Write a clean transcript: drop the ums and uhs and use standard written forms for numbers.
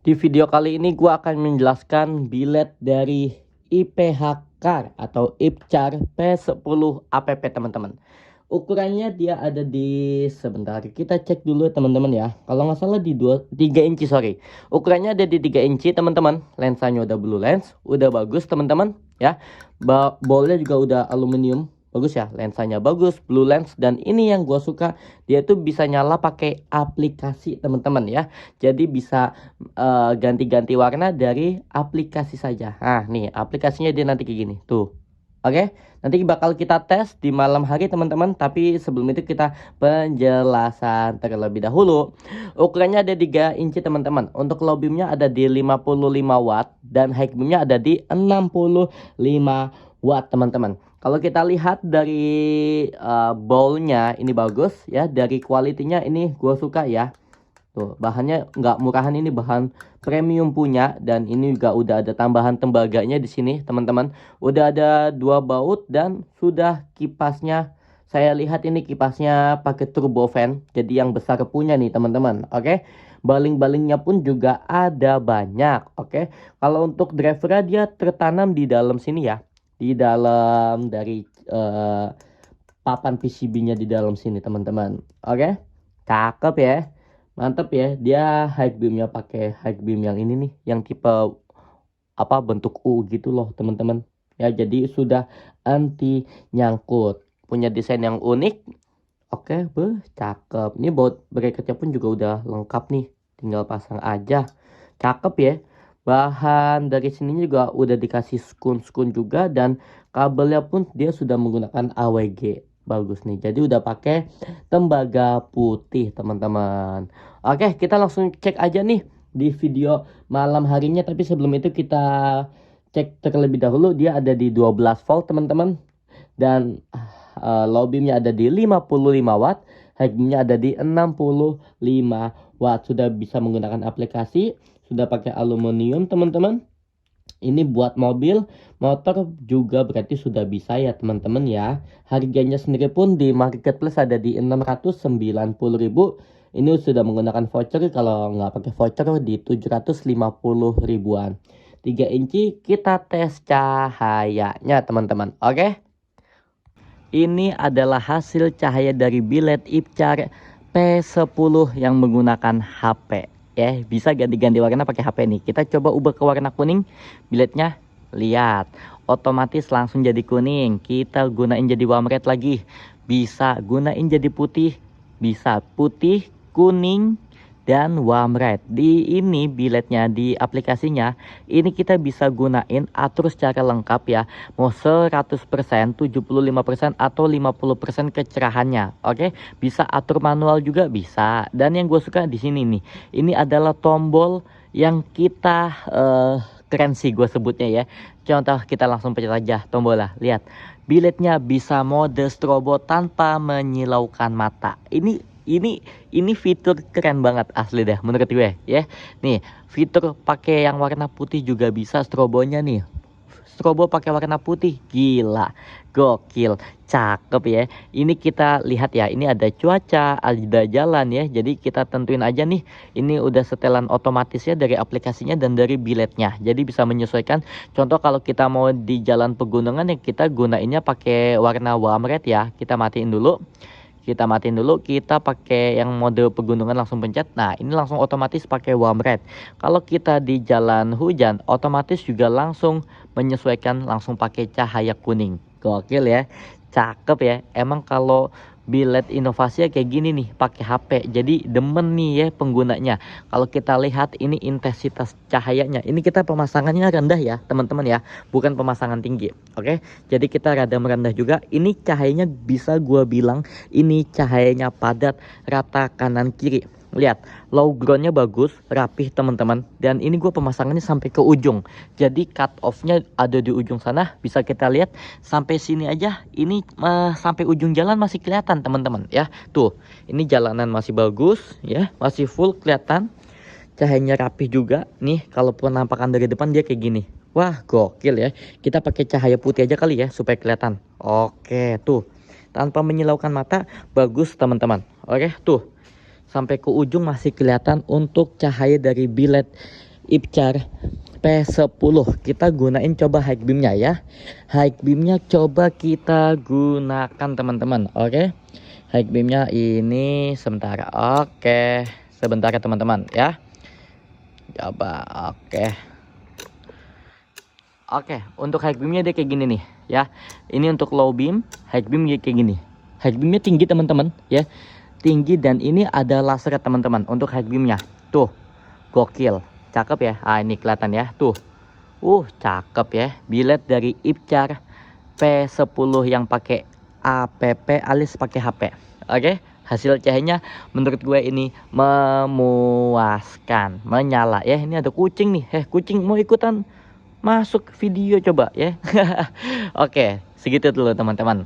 Di video kali ini gua akan menjelaskan bilet dari IPH Car atau IPCAR P10 APP teman-teman. Ukurannya dia ada di, sebentar kita cek dulu teman-teman ya. Kalau nggak salah di 3 inci, sorry. Ukurannya ada di 3 inci teman-teman. Lensanya udah blue lens, udah bagus teman-teman ya. Ballnya juga udah aluminium. Bagus ya, lensanya bagus, blue lens, dan ini yang gua suka, dia tuh bisa nyala pakai aplikasi teman-teman ya. Jadi bisa ganti-ganti warna dari aplikasi saja. Nah, nih aplikasinya dia nanti kayak gini tuh. Oke, nanti bakal kita tes di malam hari teman-teman. Tapi sebelum itu kita penjelasan terlebih dahulu. Ukurannya ada 3 inci teman-teman. Untuk low beamnya ada di 55 watt dan high beamnya ada di 65 watt teman-teman. Kalau kita lihat dari ballnya ini bagus ya. Dari kualitinya ini gue suka ya. Tuh, bahannya nggak murahan, ini bahan premium punya, dan ini juga udah ada tambahan tembaganya di sini, teman-teman. Udah ada 2 baut dan sudah kipasnya. Saya lihat ini kipasnya pakai turbo fan, jadi yang besar punya nih, teman-teman. Oke. Baling-balingnya pun juga ada banyak. Oke. Kalau untuk drivernya dia tertanam di dalam sini ya. Di dalam dari papan PCB-nya di dalam sini, teman-teman. Oke. Cakep ya. Mantap ya, dia high beamnya pakai high beam yang ini nih, yang tipe apa, bentuk U gitu loh teman-teman. Ya, jadi sudah anti nyangkut. Punya desain yang unik. Oke, cakep. Ini baut bracketnya pun juga udah lengkap nih. Tinggal pasang aja. Cakep ya. Bahan dari sininya juga udah dikasih skun-skun juga, dan kabelnya pun dia sudah menggunakan AWG. Bagus nih. Jadi udah pakai tembaga putih, teman-teman. Oke, kita langsung cek aja nih di video malam harinya. Tapi sebelum itu kita cek terlebih dahulu. Dia ada di 12 volt, teman-teman. Dan low beamnya ada di 55 watt, high beamnya ada di 65 watt. Sudah bisa menggunakan aplikasi, sudah pakai aluminium, teman-teman. Ini buat mobil, motor juga berarti sudah bisa ya, teman-teman ya. Harganya sendiri pun di marketplace ada di 690.000. Ini sudah menggunakan voucher, kalau nggak pakai voucher di 750 ribuan. 3 inci, kita tes cahayanya teman-teman. Oke. Ini adalah hasil cahaya dari bilet IPCAR P10 yang menggunakan HP. Ya, bisa ganti-ganti warna pakai HP nih. Kita coba ubah ke warna kuning. Biletnya, lihat, otomatis langsung jadi kuning. Kita gunain jadi warm red lagi. Bisa gunain jadi putih. Bisa putih, kuning, dan warm red. Di ini biletnya, di aplikasinya ini kita bisa gunain atur secara lengkap ya, mau 100%, 75%, atau 50% kecerahannya. Oke, bisa atur manual juga bisa. Dan yang gue suka di sini nih, ini adalah tombol yang kita keren sih gue sebutnya ya. Contoh, kita langsung pencet aja tombol lah. Lihat, biletnya bisa mode strobo tanpa menyilaukan mata. Ini fitur keren banget asli dah menurut gue ya. Nih, fitur pakai yang warna putih juga bisa strobonya nih. Strobo pakai warna putih, gila, gokil, cakep ya. Ini kita lihat ya, ini ada cuaca, ada jalan ya. Jadi kita tentuin aja nih, ini udah setelan otomatis ya dari aplikasinya dan dari biletnya. Jadi bisa menyesuaikan. Contoh kalau kita mau di jalan pegunungan ya, kita gunainnya pakai warna warm red ya. Kita matiin dulu. Kita pakai yang mode pegunungan, langsung pencet. Nah, ini langsung otomatis pakai warm red. Kalau kita di jalan hujan, otomatis juga langsung menyesuaikan, langsung pakai cahaya kuning. Gokil ya, cakep ya. Emang kalau bilet inovasi ya kayak gini nih, pakai HP. Jadi demen nih ya penggunanya. Kalau kita lihat ini intensitas cahayanya, ini kita pemasangannya rendah ya teman-teman ya, bukan pemasangan tinggi. Oke, jadi kita rada merendah juga. Ini cahayanya bisa gua bilang ini cahayanya padat, rata kanan kiri. Lihat, low groundnya bagus, rapih teman-teman. Dan ini gue pemasangannya sampai ke ujung. Jadi cut off-nya ada di ujung sana. Bisa kita lihat sampai sini aja. Ini sampai ujung jalan masih kelihatan teman-teman ya. Tuh, ini jalanan masih bagus ya, masih full kelihatan. Cahayanya rapih juga. Nih, kalau penampakan dari depan dia kayak gini. Wah, gokil ya. Kita pakai cahaya putih aja kali ya supaya kelihatan. Oke, tuh. Tanpa menyilaukan mata, bagus teman-teman. Oke, tuh. Sampai ke ujung masih kelihatan untuk cahaya dari bilet Ipcar P10. Kita gunain coba high beamnya ya. High beamnya coba kita gunakan teman-teman. Oke. High beamnya ini sebentar. Oke. Sebentar ya teman-teman ya. Coba. Oke. Oke, untuk high beamnya dia kayak gini nih ya. Ini untuk low beam, high beam dia kayak gini. High beamnya tinggi teman-teman ya. Tinggi dan ini ada laser teman-teman untuk high beamnya. Tuh. Gokil. Cakep ya. Ah, ini kelihatan ya. Tuh. Cakep ya. Biled dari Ipcar P10 yang pakai app alias pakai HP. Oke, hasil cahayanya menurut gue ini memuaskan, menyala ya. Ini ada kucing nih. Kucing mau ikutan masuk video coba ya. Oke, segitu dulu teman-teman.